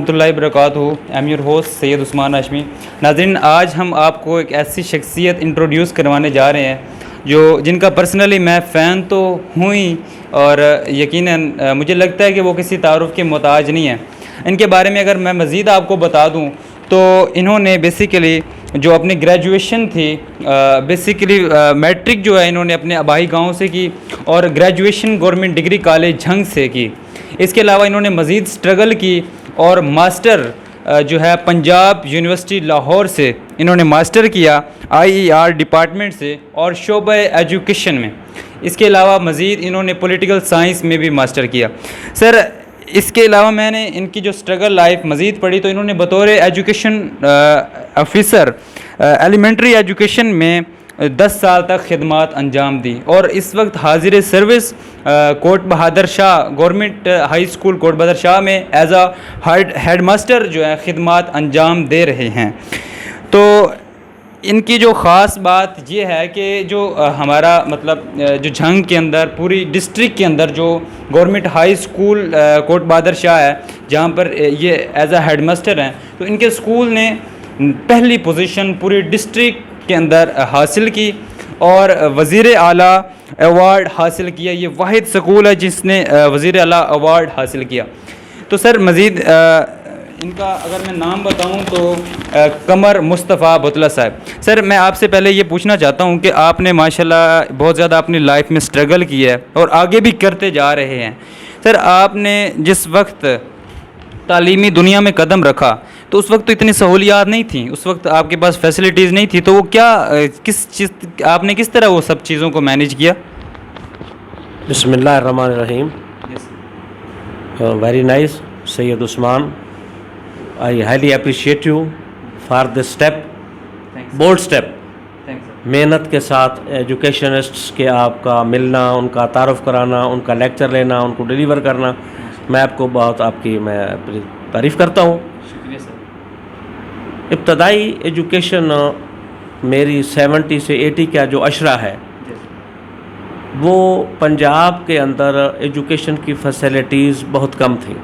ورحمۃ اللہ وبرکاتہ. Am your host سید عثمان ہاشمی. ناظرین, آج ہم آپ کو ایک ایسی شخصیت انٹروڈیوس کروانے جا رہے ہیں جن کا پرسنلی میں فین تو ہوں ہی, اور یقیناً مجھے لگتا ہے کہ وہ کسی تعارف کے محتاج نہیں ہیں. ان کے بارے میں اگر میں مزید آپ کو بتا دوں تو انہوں نے بیسیکلی جو اپنی گریجویشن تھی, بیسیکلی میٹرک جو ہے انہوں نے اپنے آبائی گاؤں سے کی, اور graduation government degree college Jhang سے کی. اس کے علاوہ انہوں نے مزید سٹرگل کی اور ماسٹر جو ہے پنجاب یونیورسٹی لاہور سے انہوں نے ماسٹر کیا IER ڈپارٹمنٹ سے, اور شعبہ ایجوکیشن میں. اس کے علاوہ مزید انہوں نے پولیٹیکل سائنس میں بھی ماسٹر کیا. سر, اس کے علاوہ میں نے ان کی جو سٹرگل لائف مزید پڑھی تو انہوں نے بطور ایجوکیشن آفیسر ایلیمنٹری ایجوکیشن میں 10 سال تک خدمات انجام دی, اور اس وقت حاضر سروس کوٹ Bahadur Shah government high school کوٹ بہادر شاہ میں ایز اے ہیڈ ماسٹر جو ہے خدمات انجام دے رہے ہیں. تو ان کی جو خاص بات یہ ہے کہ جو ہمارا مطلب جو جھنگ کے اندر پوری ڈسٹرکٹ کے اندر جو گورنمنٹ ہائی اسکول کوٹ بہادر شاہ ہے جہاں پر یہ ایز اے ہیڈ ماسٹر ہیں, تو ان کے اسکول نے پہلی پوزیشن پوری ڈسٹرکٹ کے اندر حاصل کی اور وزیر اعلیٰ ایوارڈ حاصل کیا. یہ واحد سکول ہے جس نے وزیر اعلیٰ ایوارڈ حاصل کیا. تو سر مزید ان کا اگر میں نام بتاؤں تو قمر مصطفیٰ بتلہ صاحب. سر, میں آپ سے پہلے یہ پوچھنا چاہتا ہوں کہ آپ نے ماشاءاللہ بہت زیادہ اپنی لائف میں سٹرگل کی ہے اور آگے بھی کرتے جا رہے ہیں. سر, آپ نے جس وقت تعلیمی دنیا میں قدم رکھا تو اس وقت تو اتنی سہولیات نہیں تھیں, اس وقت آپ کے پاس فیسلٹیز نہیں تھی, تو وہ کیا آپ نے کس طرح وہ سب چیزوں کو مینیج کیا؟ بسم اللہ الرحمن الرحیم. Very nice Syed Usman. I highly appreciate you for this step, bold step. محنت کے ساتھ ایجوکیشنسٹس کے آپ کا ملنا, ان کا تعارف کرانا, ان کا لیکچر لینا, ان کو ڈیلیور کرنا, میں آپ کو بہت آپ کی میں تعریف کرتا ہوں. شکریہ سر. ابتدائی ایجوکیشن میری 70 سے 80 کا جو عشرہ ہے وہ پنجاب کے اندر ایجوکیشن کی فیسلٹیز بہت کم تھیں,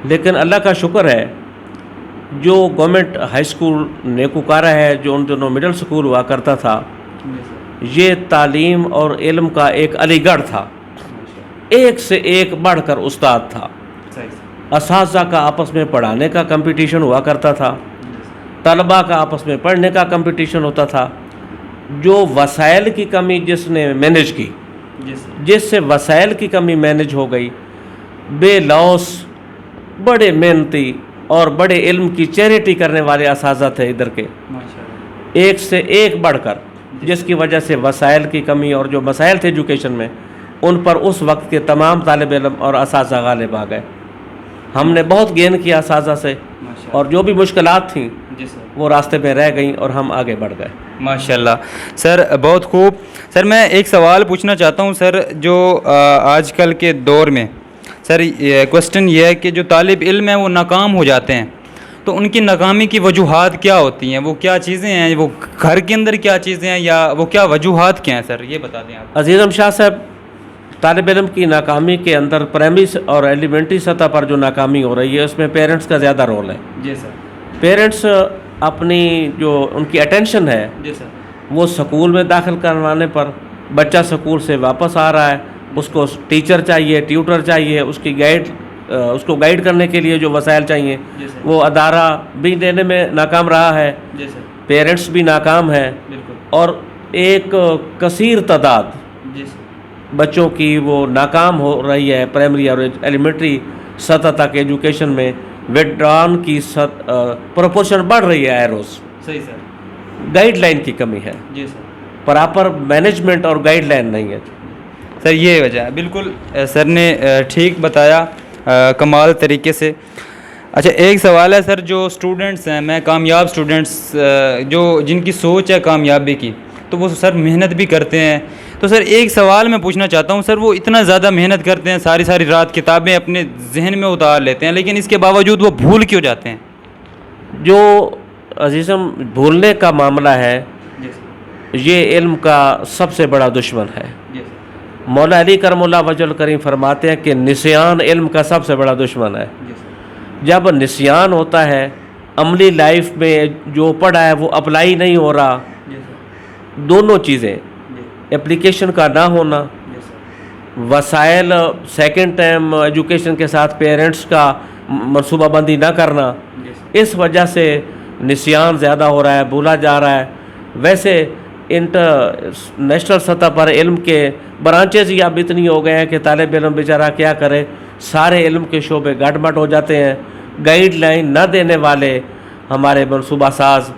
لیکن اللہ کا شکر ہے جو گورنمنٹ ہائی اسکول نیکوکارہ ہے جو ان دنوں مڈل اسکول ہوا کرتا تھا, یہ تعلیم اور علم کا ایک علی گڑھ تھا. ایک سے ایک بڑھ کر استاد تھا. اساتذہ کا آپس میں پڑھانے کا کمپٹیشن ہوا کرتا تھا, طلباء کا آپس میں پڑھنے کا کمپٹیشن ہوتا تھا. جو وسائل کی کمی جس نے مینیج کی, جس سے وسائل کی کمی مینیج ہو گئی, بے لوث بڑے محنتی اور بڑے علم کی چیریٹی کرنے والے اساتذہ تھے ادھر کے, ایک سے ایک بڑھ کر, جس کی وجہ سے وسائل کی کمی اور جو مسائل تھے ایجوکیشن میں ان پر اس وقت کے تمام طالب علم اور اساتذہ غالب آ گئے. ہم نے بہت گین کیا اساتذہ سے, اور جو بھی مشکلات تھیں وہ راستے میں رہ گئیں اور ہم آگے بڑھ گئے. ماشاءاللہ سر, بہت خوب. سر, میں ایک سوال پوچھنا چاہتا ہوں سر, جو آج کل کے دور میں سر کوسچن یہ ہے کہ جو طالب علم ہیں وہ ناکام ہو جاتے ہیں, تو ان کی ناکامی کی وجوہات کیا ہوتی ہیں؟ وہ کیا چیزیں ہیں؟ وہ گھر کے اندر کیا چیزیں ہیں, یا وہ کیا وجوہات کیا ہیں سر, یہ بتا دیں آپ. عزیزم شاہ صاحب, طالب علم کی ناکامی کے اندر پرائمری اور ایلیمنٹری سطح پر جو ناکامی ہو رہی ہے اس میں پیرنٹس کا زیادہ رول ہے. جی سر. پیرنٹس اپنی جو ان کی اٹینشن ہے جی سر, وہ سکول میں داخل کروانے پر, بچہ سکول سے واپس آ رہا ہے, اس کو ٹیچر چاہیے, ٹیوٹر چاہیے, اس کو گائیڈ کرنے کے لیے جو وسائل چاہیے وہ ادارہ بھی دینے میں ناکام رہا ہے. جی سر. پیرنٹس بھی ناکام ہے, بالکل. اور ایک کثیر تعداد بچوں کی وہ ناکام ہو رہی ہے پرائمری اور ایلیمنٹری سطح تک ایجوکیشن میں. وڈران کی پروپورشن بڑھ رہی ہے روز. صحیح سر. گائیڈ لائن کی کمی ہے. جی سر. پراپر مینجمنٹ اور گائیڈ لائن نہیں ہے سر, یہ وجہ ہے. بالکل سر نے ٹھیک بتایا کمال طریقے سے. اچھا, ایک سوال ہے سر, جو اسٹوڈنٹس ہیں, میں کامیاب اسٹوڈنٹس جو جن کی سوچ ہے کامیابی کی, تو وہ سر محنت بھی کرتے ہیں. تو سر ایک سوال میں پوچھنا چاہتا ہوں سر, وہ اتنا زیادہ محنت کرتے ہیں, ساری رات کتابیں اپنے ذہن میں اتار لیتے ہیں, لیکن اس کے باوجود وہ بھول کیوں جاتے ہیں؟ جو عزیزم بھولنے کا معاملہ ہے یہ علم کا سب سے بڑا دشمن ہے. مولا علی کرم اللہ وجہ الکریم فرماتے ہیں کہ نسیان علم کا سب سے بڑا دشمن ہے. جب نسیان ہوتا ہے، عملی لائف میں جو پڑھا ہے وہ اپلائی نہیں ہو رہا، دونوں چیزیں، اپلیکیشن کا نہ ہونا، وسائل سیکنڈ ٹائم ایجوکیشن کے ساتھ پیرنٹس کا منصوبہ بندی نہ کرنا، اس وجہ سے نسیان زیادہ ہو رہا ہے، بھولا جا رہا ہے۔ ویسے انٹرنیشنل سطح پر علم کے برانچز ہی اب اتنی ہو گئے ہیں کہ طالب علم بیچارہ کیا کرے، سارے علم کے شعبے گٹ مٹ ہو جاتے ہیں۔ گائیڈ لائن نہ دینے والے ہمارے منصوبہ ساز،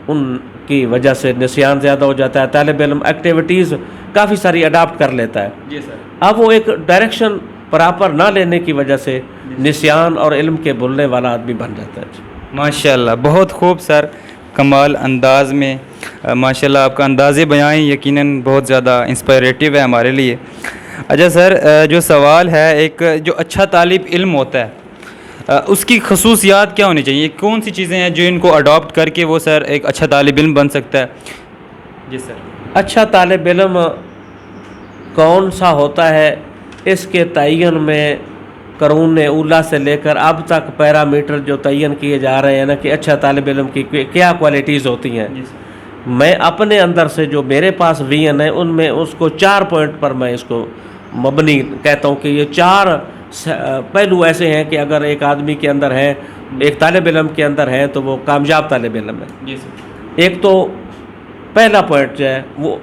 ان کی وجہ سے نسیان زیادہ ہو جاتا ہے۔ طالب علم ایکٹیویٹیز کافی ساری اڈاپٹ کر لیتا ہے، جی سر، اب وہ ایک ڈائریکشن پراپر نہ لینے کی وجہ سے نسیان اور علم کے بھولنے والا آدمی بن جاتا ہے۔ ماشاء اللہ، بہت خوب سر، کمال انداز میں ماشاء اللہ آپ کا انداز بیان یقیناً بہت زیادہ انسپائریٹیو ہے ہمارے لیے۔ اچھا سر، جو سوال ہے، ایک جو اچھا طالب علم ہوتا ہے اس کی خصوصیات کیا ہونی چاہیے؟ کون سی چیزیں ہیں جو ان کو اڈاپٹ کر کے وہ سر ایک اچھا طالب علم بن سکتا ہے؟ جی سر، اچھا طالب علم کون سا ہوتا ہے، اس کے تعین میں قرون اولیٰ سے لے کر اب تک پیرامیٹر جو تعین کیے جا رہے ہیں نا کہ اچھا طالب علم کی کیا کوالٹیز ہوتی ہیں، میں اپنے اندر سے جو میرے پاس ویژن ہے ان میں اس کو 4 پوائنٹ پر میں اس کو مبنی کہتا ہوں کہ یہ 4 پہلو ایسے ہیں کہ اگر ایک آدمی کے اندر ہے، ایک طالب علم کے اندر ہے تو وہ کامیاب طالب علم ہے۔ جی سر، ایک تو پہلا پوائنٹ جو ہے وہ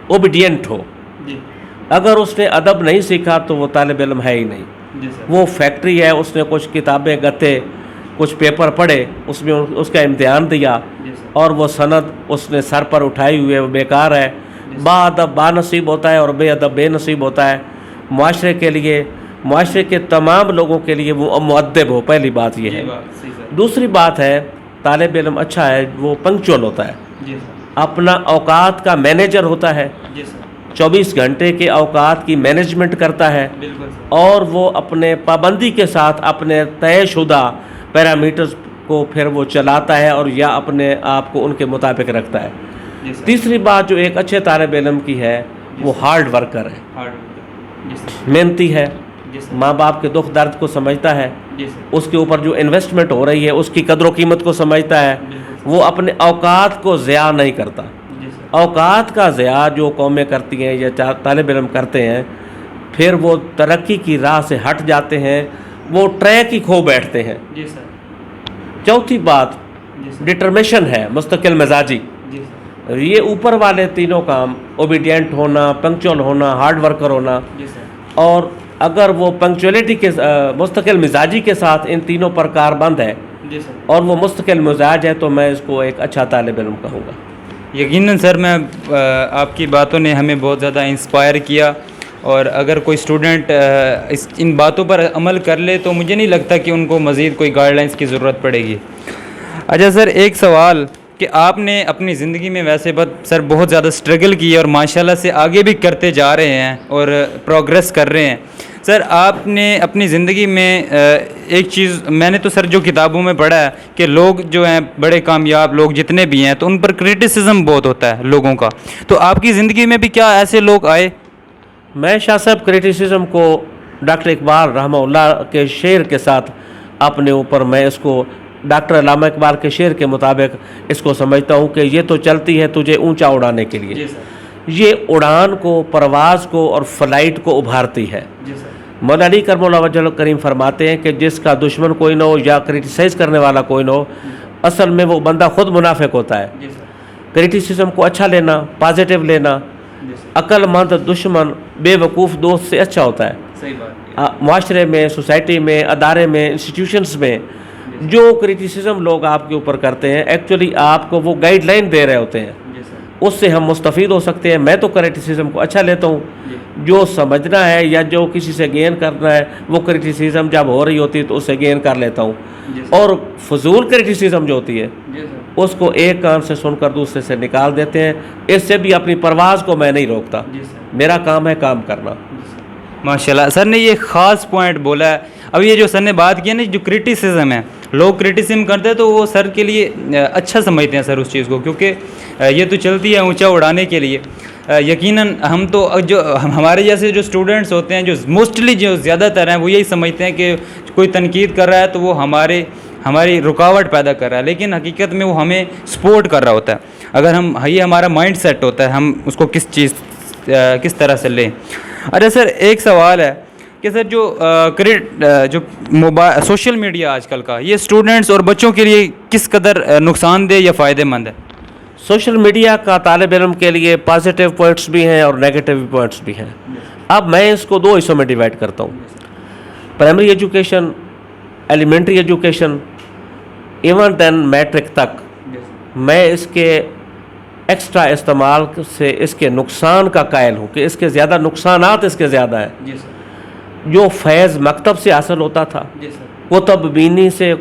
اوبیڈینٹ ہو، جی اگر اس نے ادب نہیں سیکھا تو وہ طالب علم ہے ہی نہیں۔ جی سر، وہ فیکٹری ہے، اس نے کچھ کتابیں گتے، کچھ پیپر پڑھے، اس میں اس کا امتحان دیا جی سر، اور وہ سند اس نے سر پر اٹھائی ہوئی ہے، وہ بیکار ہے۔ با ادب با نصیب ہوتا ہے اور بے ادب بے نصیب ہوتا ہے۔ معاشرے کے لیے، معاشرے کے تمام لوگوں کے لیے وہ مؤدب ہو، پہلی بات یہ ہے۔ صحیح سر، دوسری بات ہے طالب علم اچھا ہے وہ پنکچوئل ہوتا ہے، جی سر، اپنا اوقات کا مینیجر ہوتا ہے، جی سر، 24 گھنٹے کے اوقات کی مینجمنٹ کرتا ہے، بالکل سر، اور وہ اپنے پابندی کے ساتھ اپنے طے شدہ پیرامیٹرز کو پھر وہ چلاتا ہے اور یا اپنے آپ کو ان کے مطابق رکھتا ہے۔ جی سر، تیسری بات جو ایک اچھے طالب علم کی ہے وہ ہارڈ ورکر ہے، ہارڈ ورک، جی سر، محنتی ہے، جی سر، ماں باپ کے دکھ درد کو سمجھتا ہے، جی سر، اس کے اوپر جو انویسٹمنٹ ہو رہی ہے اس کی قدر و قیمت کو سمجھتا ہے، بالکل وہ اپنے اوقات کو ضیاع نہیں کرتا۔ جی سر، اوقات کا ضیاع جو قومیں کرتی ہیں یا طالب علم کرتے ہیں، پھر وہ ترقی کی راہ سے ہٹ جاتے ہیں، وہ ٹریک ہی کھو بیٹھتے ہیں۔ جی سر، چوتھی بات جی سر، ڈٹرمیشن ہے، مستقل مزاجی۔ جی سر، یہ اوپر والے تینوں کام، اوبیڈینٹ ہونا، پنکچوئل ہونا، ہارڈ ورکر ہونا، جی سر، اور اگر وہ پنکچولیٹی کے مستقل مزاجی کے ساتھ ان تینوں پر کاربند ہے جی سر، اور وہ مستقل مزاج ہے تو میں اس کو ایک اچھا طالب علم کہوں گا۔ یقیناً سر، میں آپ کی باتوں نے ہمیں بہت زیادہ انسپائر کیا، اور اگر کوئی اسٹوڈنٹ ان باتوں پر عمل کر لے تو مجھے نہیں لگتا کہ ان کو مزید کوئی گائیڈ لائنس کی ضرورت پڑے گی۔ اچھا سر، ایک سوال کہ آپ نے اپنی زندگی میں ویسے سر بہت زیادہ اسٹرگل کی ہے اور ماشاءاللہ سے آگے بھی کرتے جا رہے ہیں اور پروگریس کر رہے ہیں۔ سر، آپ نے اپنی زندگی میں ایک چیز میں نے تو سر جو کتابوں میں پڑھا ہے کہ لوگ جو ہیں بڑے کامیاب لوگ جتنے بھی ہیں تو ان پر کرٹیسزم بہت ہوتا ہے لوگوں کا، تو آپ کی زندگی میں بھی کیا ایسے لوگ آئے؟ میں شاہ صاحب کرٹیسزم کو ڈاکٹر اقبال رحمہ اللہ کے شعر کے ساتھ اپنے اوپر، میں اس کو ڈاکٹر علامہ اقبال کے شعر کے مطابق اس کو سمجھتا ہوں کہ یہ تو چلتی ہے تجھے اونچا اڑانے کے لیے، جی سر، یہ اڑان کو، پرواز کو اور فلائٹ کو ابھارتی ہے۔ جی سر، مولا علی کرم اللہ وجہ کریم فرماتے ہیں کہ جس کا دشمن کوئی نہ ہو یا کرٹیسائز کرنے والا کوئی نہ ہو، اصل میں وہ بندہ خود منافق ہوتا ہے۔ جی سر، کرٹیسزم کو اچھا لینا، پازیٹیو لینا، جی سر، عقل مند دشمن بے وقوف دوست سے اچھا ہوتا ہے۔ صحیح بات، معاشرے میں، سوسائٹی میں، ادارے میں، انسٹیٹیوشنز میں جو کرٹیسزم لوگ آپ کے اوپر کرتے ہیں، ایکچولی آپ کو وہ گائیڈ لائن دے رہے ہوتے ہیں، جی سر، اس سے ہم مستفید ہو سکتے ہیں۔ میں تو کرٹیسزم کو اچھا لیتا ہوں، جی، جو سمجھنا ہے یا جو کسی سے گین کرنا ہے وہ کرٹیسزم جب ہو رہی ہوتی ہے تو اس سے گین کر لیتا ہوں، جی سر، اور فضول کرٹیسزم جو ہوتی ہے جی سر، اس کو ایک کان سے سن کر دوسرے سے نکال دیتے ہیں۔ اس سے بھی اپنی پرواز کو میں نہیں روکتا، جی سر، میرا کام ہے کام کرنا۔ ماشاءاللہ سر نے یہ خاص پوائنٹ بولا ہے۔ اب یہ جو سر نے بات کی ہے نا، جو کرٹیسزم ہے، لوگ کرٹیسزم کرتے ہیں تو وہ سر کے لیے اچھا سمجھتے ہیں سر اس چیز کو، کیونکہ یہ تو چلتی ہے اونچا اڑانے کے لیے۔ یقیناً ہم تو جو ہمارے جیسے جو اسٹوڈنٹس ہوتے ہیں جو موسٹلی جو زیادہ تر ہیں وہ یہی سمجھتے ہیں کہ کوئی تنقید کر رہا ہے تو وہ ہماری رکاوٹ پیدا کر رہا ہے، لیکن حقیقت میں وہ ہمیں سپورٹ کر رہا ہوتا ہے۔ اگر یہ ہمارا مائنڈ سیٹ ہوتا ہے، ہم اس کو کس طرح سے لیں۔ اچھا سر، ایک سوال ہے کہ سر جو سوشل میڈیا آج کل کا، یہ اسٹوڈنٹس اور بچوں کے لیے کس قدر نقصان دہ یا فائدہ مند ہے؟ سوشل میڈیا کا طالب علم کے لیے پازیٹیو پوائنٹس بھی ہیں اور نیگیٹو پوائنٹس بھی ہیں۔ اب میں اس کو دو حصوں میں ڈیوائڈ کرتا ہوں، primary education, elementary education, even then matric تک۔ میں اس کے ایکسٹرا استعمال سے اس کے نقصان کا قائل ہوں کہ اس کے زیادہ نقصانات اس کے زیادہ ہیں۔ جو فیض مکتب سے حاصل ہوتا تھا، کتب بینی سے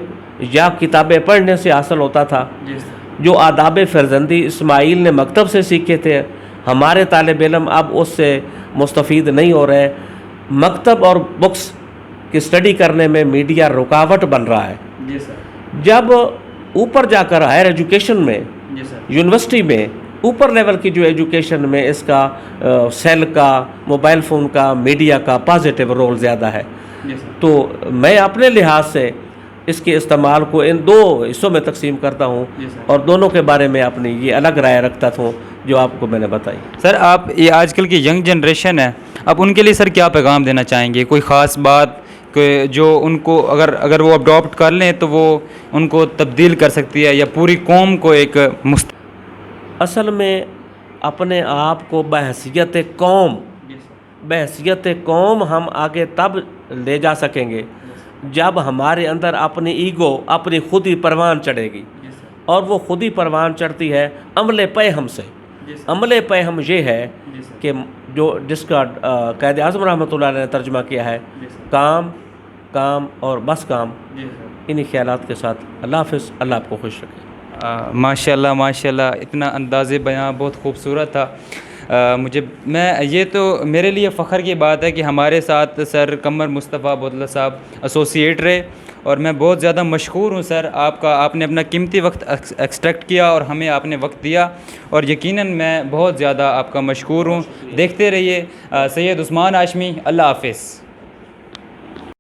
یا کتابیں پڑھنے سے حاصل ہوتا تھا، جو آداب فرزندی اسماعیل نے مکتب سے سیکھے تھے، ہمارے طالب علم اب اس سے مستفید نہیں ہو رہے۔ مکتب اور بکس کی سٹڈی کرنے میں میڈیا رکاوٹ بن رہا ہے۔ جب اوپر جا کر ہائر ایجوکیشن میں، یونیورسٹی میں، اوپر لیول کی جو ایجوکیشن میں اس کا سیل کا، موبائل فون کا، میڈیا کا پازیٹیو رول زیادہ ہے۔ تو میں اپنے لحاظ سے اس کے استعمال کو ان دو حصوں میں تقسیم کرتا ہوں اور دونوں کے بارے میں اپنی یہ الگ رائے رکھتا ہوں جو آپ کو میں نے بتائی۔ سر، آپ یہ آج کل کی ینگ جنریشن ہے، آپ ان کے لیے سر کیا پیغام دینا چاہیں گے؟ کوئی خاص بات کہ جو ان کو اگر وہ اڈاپٹ کر لیں تو وہ ان کو تبدیل کر سکتی ہے یا پوری قوم کو ایک اصل میں اپنے آپ کو بحیثیت قوم ہم آگے تب لے جا سکیں گے جب ہمارے اندر اپنی ایگو، اپنی خودی پروان چڑھے گی، اور وہ خودی پروان چڑھتی ہے عمل پہ ہم سے۔ عمل پہ ہم یہ ہے کہ جس کا قائد اعظم رحمۃ اللہ علیہ نے ترجمہ کیا ہے، کام اور بس کام۔ انہی خیالات کے ساتھ اللہ حافظ، اللہ آپ کو خوش رکھے۔ ماشاء اللہ، اتنا انداز بیاں بہت خوبصورت تھا۔ یہ تو میرے لیے فخر کی بات ہے کہ ہمارے ساتھ سر قمر مصطفیٰ بودلہ صاحب ایسوسیٹ رہے، اور میں بہت زیادہ مشکور ہوں سر آپ نے اپنا قیمتی وقت ایکسٹریکٹ کیا اور ہمیں آپ نے وقت دیا، اور یقیناً میں بہت زیادہ آپ کا مشکور ہوں۔ دیکھتے رہیے سید عثمان ہاشمی۔ اللہ حافظ۔